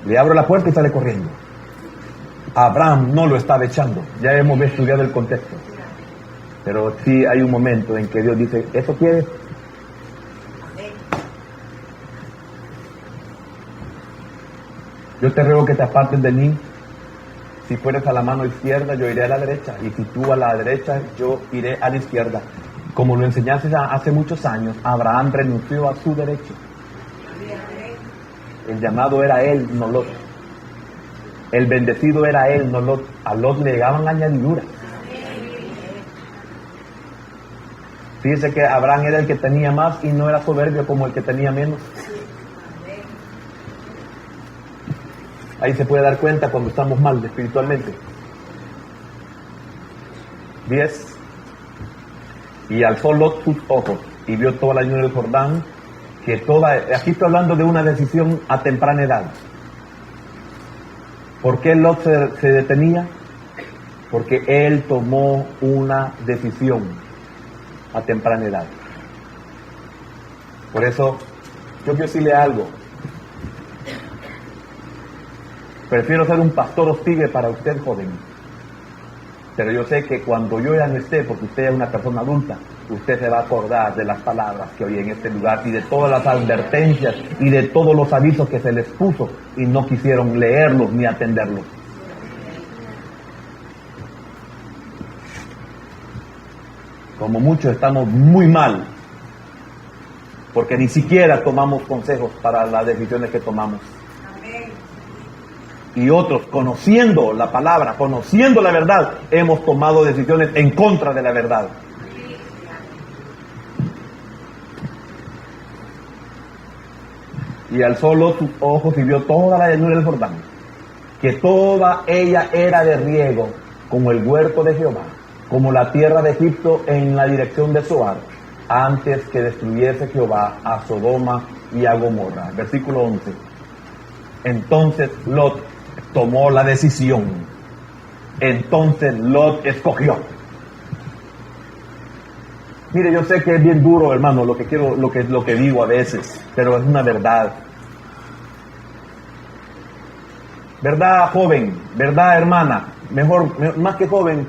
Le abro la puerta y sale corriendo. Abraham no lo estaba echando. Ya hemos estudiado el contexto. Pero sí hay un momento en que Dios dice: ¿eso quieres? Yo te ruego que te apartes de mí. Si fueres a la mano izquierda, yo iré a la derecha. Y si tú a la derecha, yo iré a la izquierda. Como lo enseñaste hace muchos años, Abraham renunció a su derecho. El llamado era él, no Lot. El bendecido era él, no Lot. A Lot le llegaban añadiduras. Fíjense que Abraham era el que tenía más y no era soberbio como el que tenía menos. Ahí se puede dar cuenta cuando estamos mal espiritualmente. 10. Y alzó Lot sus ojos y vio toda la llanura del Jordán, aquí estoy hablando de una decisión a temprana edad. ¿Por qué Lot se detenía? Porque él tomó una decisión a temprana edad. Por eso, yo quiero decirle algo. Prefiero ser un pastor hostil para usted, joven. Pero yo sé que cuando yo ya no esté, porque usted es una persona adulta, usted se va a acordar de las palabras que oí en este lugar y de todas las advertencias y de todos los avisos que se les puso y no quisieron leerlos ni atenderlos. Como muchos estamos muy mal, porque ni siquiera tomamos consejos para las decisiones que tomamos. Y otros, conociendo la palabra, conociendo la verdad, hemos tomado decisiones en contra de la verdad. Y alzó Lot sus ojos y vio toda la llanura del Jordán, que toda ella era de riego, como el huerto de Jehová, como la tierra de Egipto en la dirección de Zoar, antes que destruyese Jehová a Sodoma y a Gomorra. Versículo 11. Entonces Lot tomó la decisión. Entonces Lot escogió. Mire, yo sé que es bien duro, hermano, lo que digo a veces, pero es una verdad. ¿Verdad, joven? ¿Verdad, hermana? Mejor, más que joven,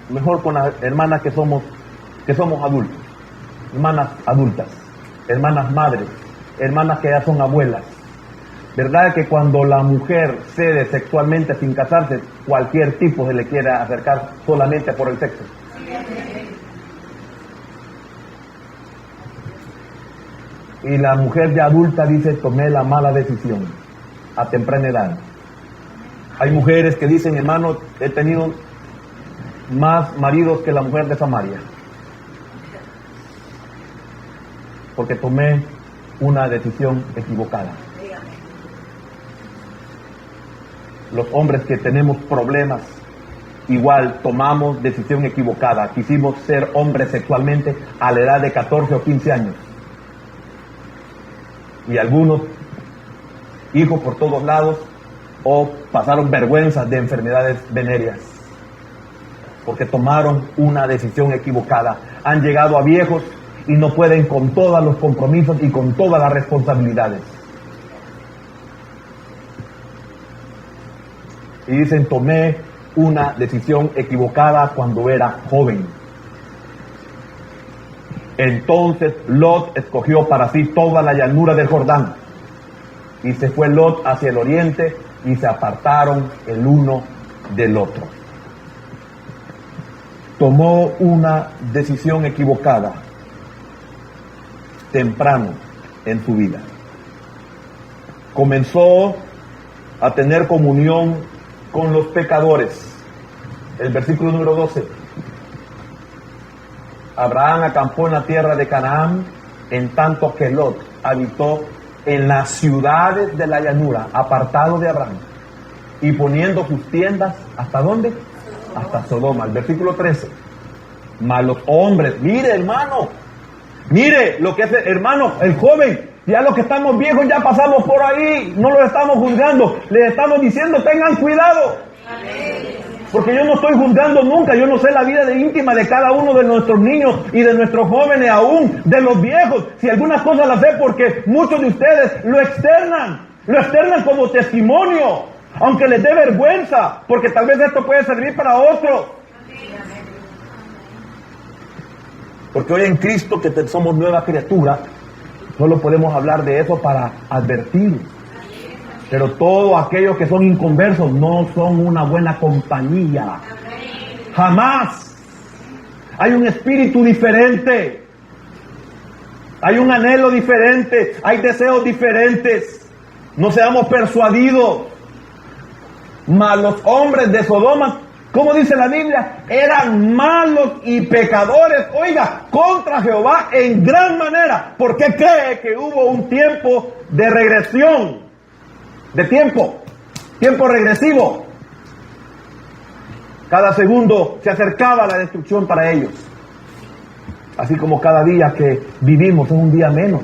mejor con las hermanas que somos adultos. Hermanas adultas, hermanas madres, hermanas que ya son abuelas. ¿Verdad que cuando la mujer cede sexualmente sin casarse, cualquier tipo se le quiere acercar solamente por el sexo? Y la mujer ya adulta dice: tomé la mala decisión a temprana edad. Hay mujeres que dicen: hermano, he tenido más maridos que la mujer de Samaria, porque tomé una decisión equivocada. Los hombres que tenemos problemas, igual tomamos decisión equivocada. Quisimos ser hombres sexualmente a la edad de 14 o 15 años. Y algunos, hijos por todos lados, o pasaron vergüenzas de enfermedades venéreas, porque tomaron una decisión equivocada. Han llegado a viejos y no pueden con todos los compromisos y con todas las responsabilidades. Y dicen, tomé una decisión equivocada cuando era joven. Entonces Lot escogió para sí toda la llanura del Jordán. Y se fue Lot hacia el oriente y se apartaron el uno del otro. Tomó una decisión equivocada temprano en su vida. Comenzó a tener comunión con los pecadores. El versículo número 12. Abraham acampó en la tierra de Canaán, en tanto que Lot habitó en las ciudades de la llanura, apartado de Abraham, y poniendo sus tiendas, ¿hasta dónde? Hasta Sodoma. El versículo 13. Mas los hombres, mire hermano, mire lo que es hermano, el joven, ya los que estamos viejos ya pasamos por ahí, no los estamos juzgando, les estamos diciendo tengan cuidado. Porque yo no estoy juzgando nunca, yo no sé la vida íntima de cada uno de nuestros niños y de nuestros jóvenes, aún de los viejos. Si algunas cosas las sé, porque muchos de ustedes lo externan como testimonio, aunque les dé vergüenza, porque tal vez esto puede servir para otros. Porque hoy en Cristo, que somos nueva criatura, solo podemos hablar de eso para advertir. Pero todos aquellos que son inconversos no son una buena compañía. Jamás. Hay un espíritu diferente. Hay un anhelo diferente. Hay deseos diferentes. No seamos persuadidos. Mas los hombres de Sodoma, ¿cómo dice la Biblia? Eran malos y pecadores, oiga, contra Jehová en gran manera. ¿Por qué cree que hubo un tiempo de regresión? De tiempo regresivo. Cada segundo se acercaba la destrucción para ellos. Así como cada día que vivimos es un día menos.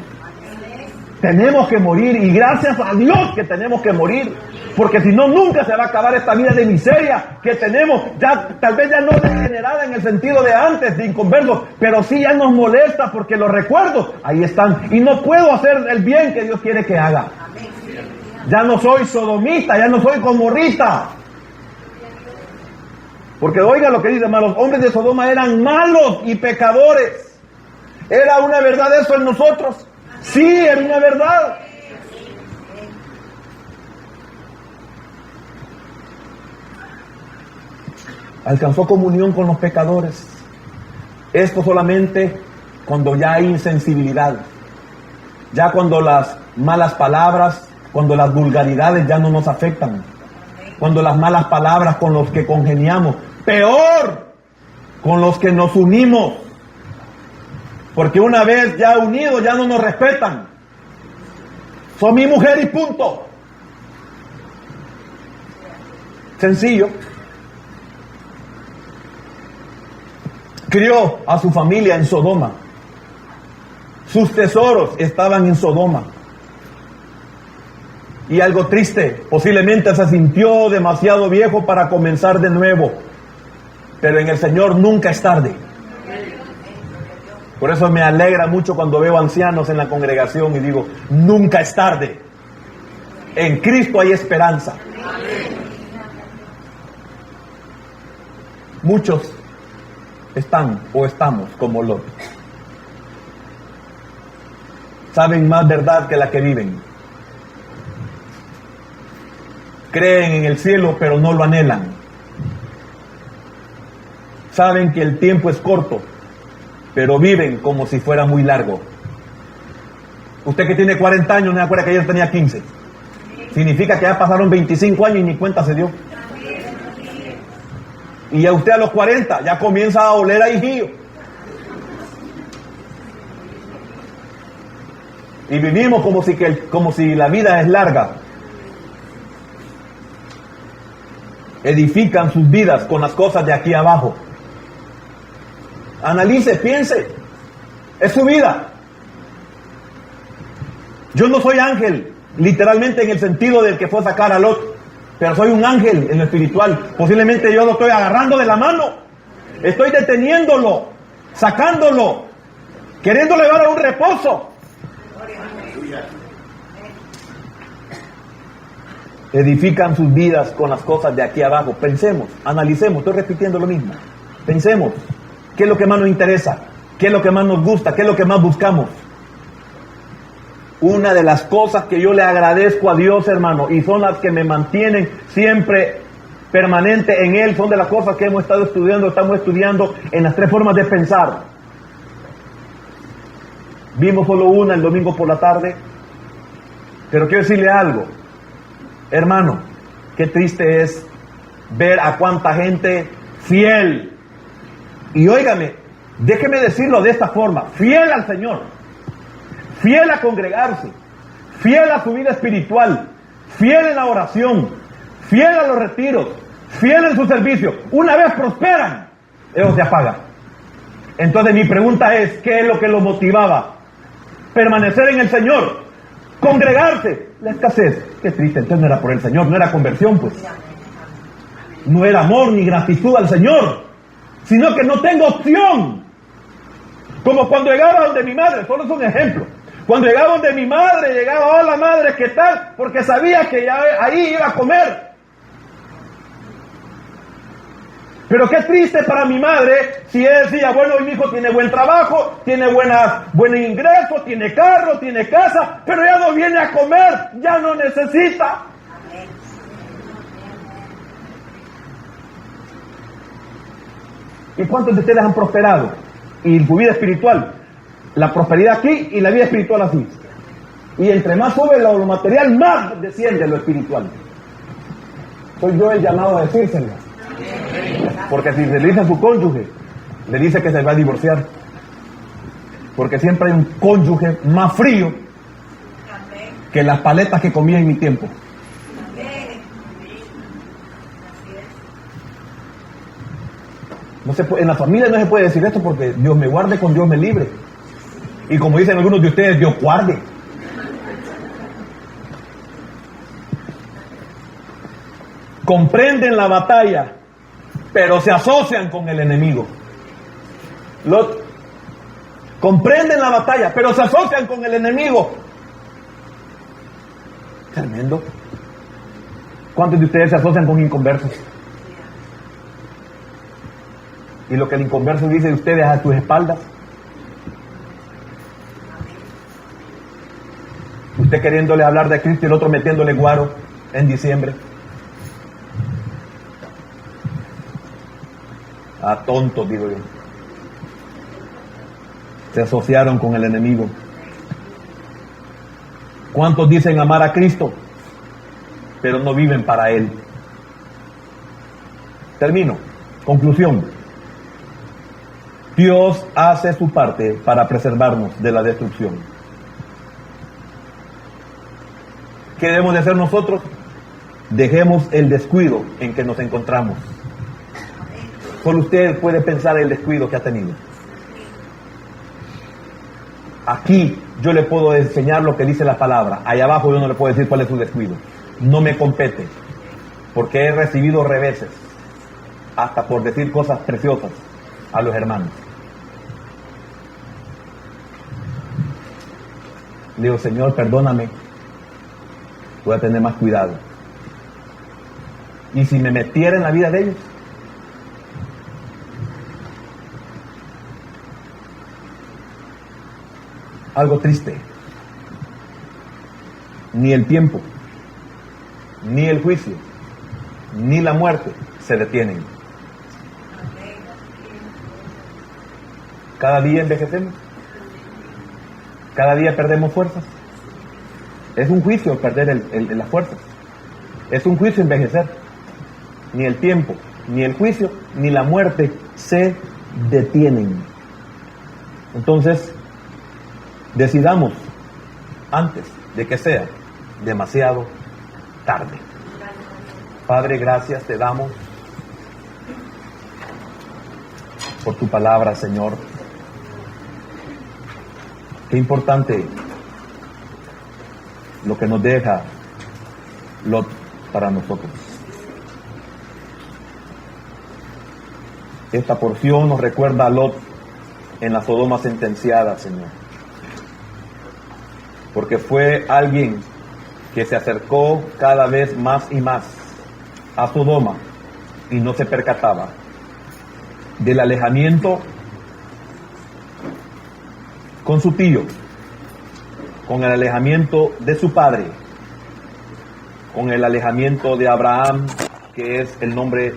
Tenemos que morir, y gracias a Dios que tenemos que morir, porque si no, nunca se va a acabar esta vida de miseria que tenemos, ya tal vez ya no degenerada en el sentido de antes, de inconversos, pero sí ya nos molesta porque los recuerdos ahí están, y no puedo hacer el bien que Dios quiere que haga. Ya no soy sodomita, ya no soy gomorrita. Porque oiga lo que dice, los hombres de Sodoma eran malos y pecadores. ¿Era una verdad eso en nosotros? Sí, era una verdad. Alcanzó comunión con los pecadores. Esto solamente cuando ya hay insensibilidad. Ya cuando las malas palabras, cuando las vulgaridades ya no nos afectan. Cuando las malas palabras con los que congeniamos. Peor, con los que nos unimos. Porque una vez ya unidos ya no nos respetan. Son mi mujer y punto. Sencillo. Crió a su familia en Sodoma. Sus tesoros estaban en Sodoma. Y algo triste, posiblemente se sintió demasiado viejo para comenzar de nuevo. Pero en el Señor nunca es tarde. Por eso me alegra mucho cuando veo ancianos en la congregación y digo, nunca es tarde. En Cristo hay esperanza. Muchos están o estamos como Lot. Saben más verdad que la que viven. Creen en el cielo pero no lo anhelan. Saben que el tiempo es corto, pero viven como si fuera muy largo. Usted que tiene 40 años, no se acuerda que ayer tenía 15. Significa que ya pasaron 25 años y ni cuenta se dio. Y ya usted a los 40 ya comienza a oler a hijío. Y vivimos como si la vida es larga. Edifican sus vidas con las cosas de aquí abajo. Analice, piense. Es su vida. Yo no soy ángel, literalmente en el sentido del que fue a sacar a Lot, pero soy un ángel en lo espiritual. Posiblemente yo lo estoy agarrando de la mano, estoy deteniéndolo, sacándolo, queriéndole dar a un reposo. edifican sus vidas con las cosas de aquí abajo. Pensemos, analicemos, estoy repitiendo lo mismo. Pensemos, ¿qué es lo que más nos interesa? ¿Qué es lo que más nos gusta? ¿Qué es lo que más buscamos? Una de las cosas que yo le agradezco a Dios, hermano, y son las que me mantienen siempre permanente en Él, son de las cosas que estamos estudiando en las 3 formas de pensar. Vimos solo una el domingo por la tarde, pero quiero decirle algo, hermano, qué triste es ver a cuánta gente fiel, y óigame, déjeme decirlo de esta forma, fiel al Señor, fiel a congregarse, fiel a su vida espiritual, fiel en la oración, fiel a los retiros, fiel en su servicio. Una vez prosperan, eso se apaga. Entonces mi pregunta es, ¿qué es lo que los motivaba? Permanecer en el Señor, congregarse, la escasez. Qué triste, entonces no era por el Señor, no era conversión, pues. No era amor ni gratitud al Señor, sino que no tengo opción. Como cuando llegaba donde mi madre, solo es un ejemplo. Cuando llegaba donde mi madre, llegaba, hola madre, ¿qué tal? Porque sabía que ya ahí iba a comer. Pero qué triste para mi madre si ella decía, bueno, mi hijo tiene buen trabajo, tiene buen ingreso, tiene carro, tiene casa, pero ya no viene a comer, ya no necesita. ¿Y cuántos de ustedes han prosperado? Y su vida espiritual, la prosperidad aquí y la vida espiritual así. Y entre más sube lo material, más desciende lo espiritual. Soy yo el llamado a decírselo. Porque si se le dice a su cónyuge, le dice que se va a divorciar. Porque siempre hay un cónyuge más frío que las paletas que comía en mi tiempo. No se puede, en la familia no se puede decir esto porque Dios me guarde con Dios me libre. Y como dicen algunos de ustedes, Dios guarde. Comprenden la batalla, pero se asocian con el enemigo. Comprenden la batalla, pero se asocian con el enemigo. Tremendo. ¿Cuántos de ustedes se asocian con inconversos? Y lo que el inconverso dice de ustedes a tus espaldas. Usted queriéndole hablar de Cristo y el otro metiéndole guaro en diciembre. A tontos, digo yo. Se asociaron con el enemigo. ¿Cuántos dicen amar a Cristo, pero no viven para Él? Termino. Conclusión. Dios hace su parte para preservarnos de la destrucción. ¿Qué debemos de hacer nosotros? Dejemos el descuido en que nos encontramos. Solo usted puede pensar el descuido que ha tenido. Aquí yo le puedo enseñar lo que dice la palabra. Allá abajo yo no le puedo decir cuál es su descuido. No me compete. Porque he recibido reveses. Hasta por decir cosas preciosas a los hermanos. Le digo, Señor, perdóname. Voy a tener más cuidado. Y si me metiera en la vida de ellos, algo triste. Ni el tiempo, ni el juicio, ni la muerte se detienen. Cada día envejecemos. Cada día perdemos fuerzas. Es un juicio perder las fuerzas. Es un juicio envejecer. Ni el tiempo, ni el juicio, ni la muerte se detienen. Entonces, decidamos antes de que sea demasiado tarde. Padre, gracias te damos por tu palabra, Señor. Qué importante lo que nos deja Lot para nosotros. Esta porción nos recuerda a Lot en la Sodoma sentenciada, Señor. Porque fue alguien que se acercó cada vez más y más a Sodoma y no se percataba del alejamiento con su tío, con el alejamiento de su padre, con el alejamiento de Abraham, que es el nombre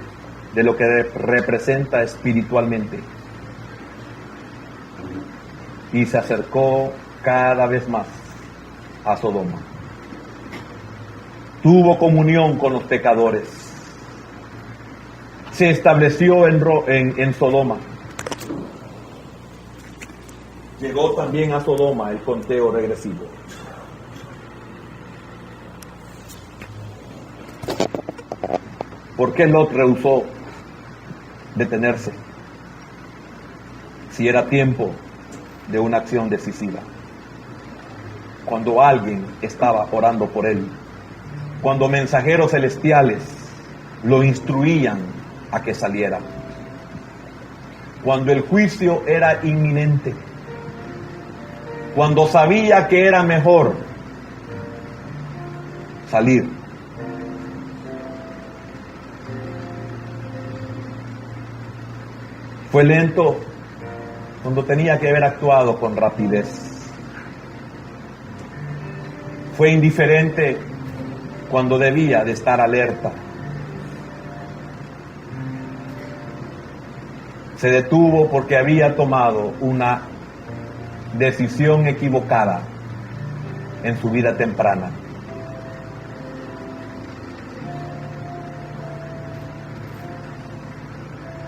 de lo que representa espiritualmente. Y se acercó cada vez más a Sodoma. Tuvo comunión con los pecadores. Se estableció en Sodoma. Llegó también a Sodoma el conteo regresivo. ¿Por qué Lot rehusó detenerse si era tiempo de una acción decisiva? Cuando alguien estaba orando por él, cuando mensajeros celestiales lo instruían a que saliera, cuando el juicio era inminente, cuando sabía que era mejor salir. Fue lento cuando tenía que haber actuado con rapidez. Fue indiferente cuando debía de estar alerta. Se detuvo porque había tomado una decisión equivocada en su vida temprana.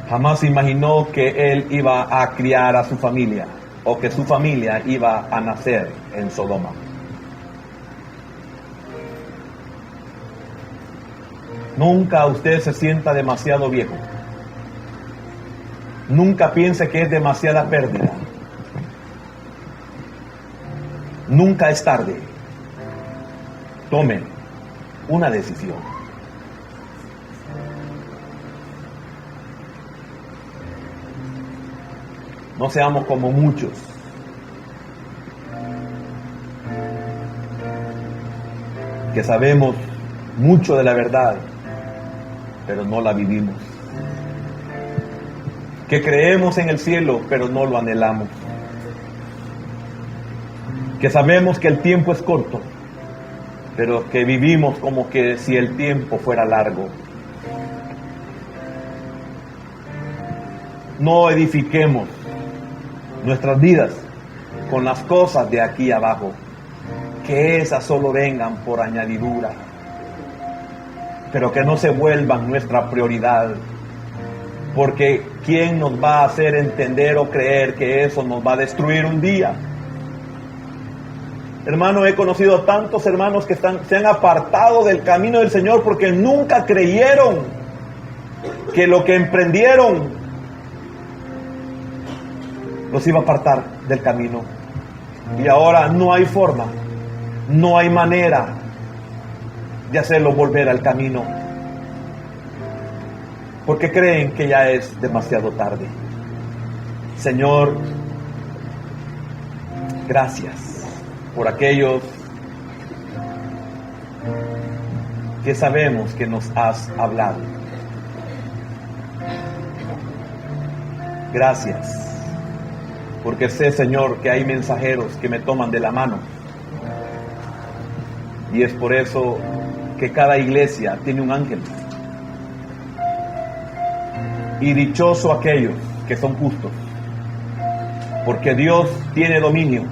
Jamás imaginó que él iba a criar a su familia o que su familia iba a nacer en Sodoma. Nunca usted se sienta demasiado viejo. Nunca piense que es demasiada pérdida. Nunca es tarde. Tome una decisión. No seamos como muchos que sabemos mucho de la verdad, pero no la vivimos. Que creemos en el cielo, pero no lo anhelamos. Que sabemos que el tiempo es corto, pero que vivimos como que si el tiempo fuera largo. No edifiquemos nuestras vidas con las cosas de aquí abajo, que esas solo vengan por añadidura, pero que no se vuelvan nuestra prioridad, porque ¿quién nos va a hacer entender o creer que eso nos va a destruir un día? Hermano, he conocido tantos hermanos que se han apartado del camino del Señor porque nunca creyeron que lo que emprendieron los iba a apartar del camino. Y ahora no hay forma, no hay manera de hacerlo volver al camino, porque creen que ya es demasiado tarde. Señor, gracias por aquellos que sabemos que nos has hablado. Gracias porque sé, Señor, que hay mensajeros que me toman de la mano. Y es por eso que cada iglesia tiene un ángel. Y dichoso aquellos que son justos, porque Dios tiene dominio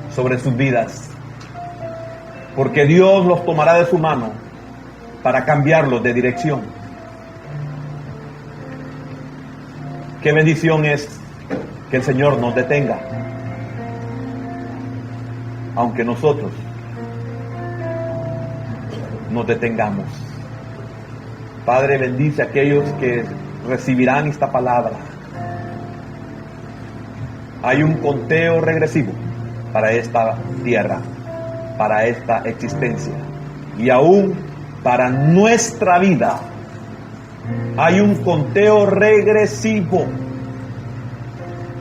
sobre sus vidas. Porque Dios los tomará de su mano para cambiarlos de dirección. Qué bendición es que el Señor nos detenga, aunque nosotros nos detengamos. Padre, bendice a aquellos que recibirán esta palabra. Hay un conteo regresivo para esta tierra, para esta existencia, y aún para nuestra vida. Hay un conteo regresivo.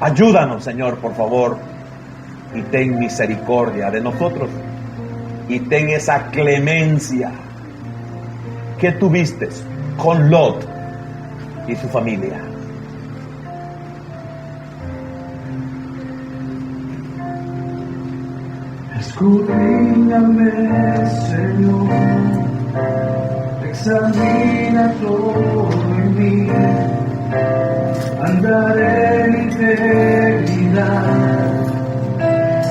Ayúdanos, Señor, por favor, y ten misericordia de nosotros. y ten esa clemencia que tuviste con Lot y su familia. Escudriñame, Señor, examina todo en mí, andaré en integridad,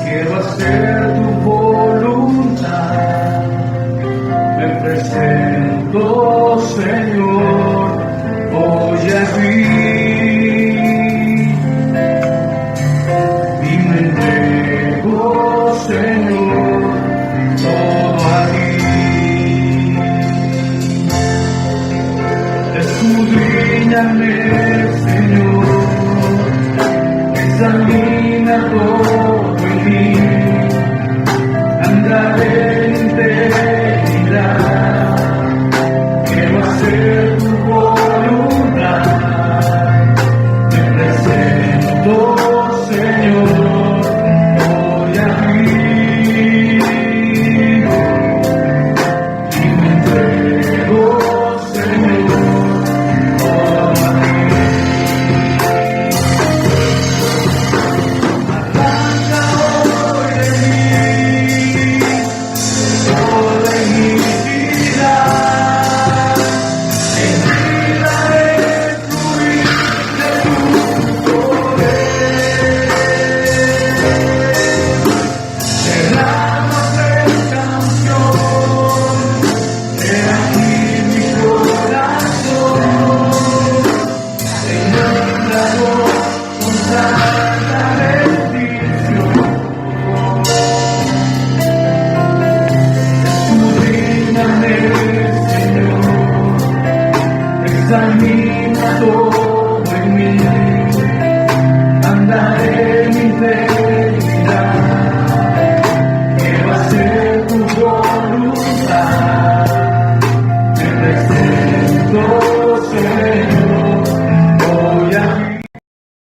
quiero hacer tu voluntad, me presento, Señor, hoy aquí, y me entrego, Señor, todo a ti. Escudriñame, Señor, examina todo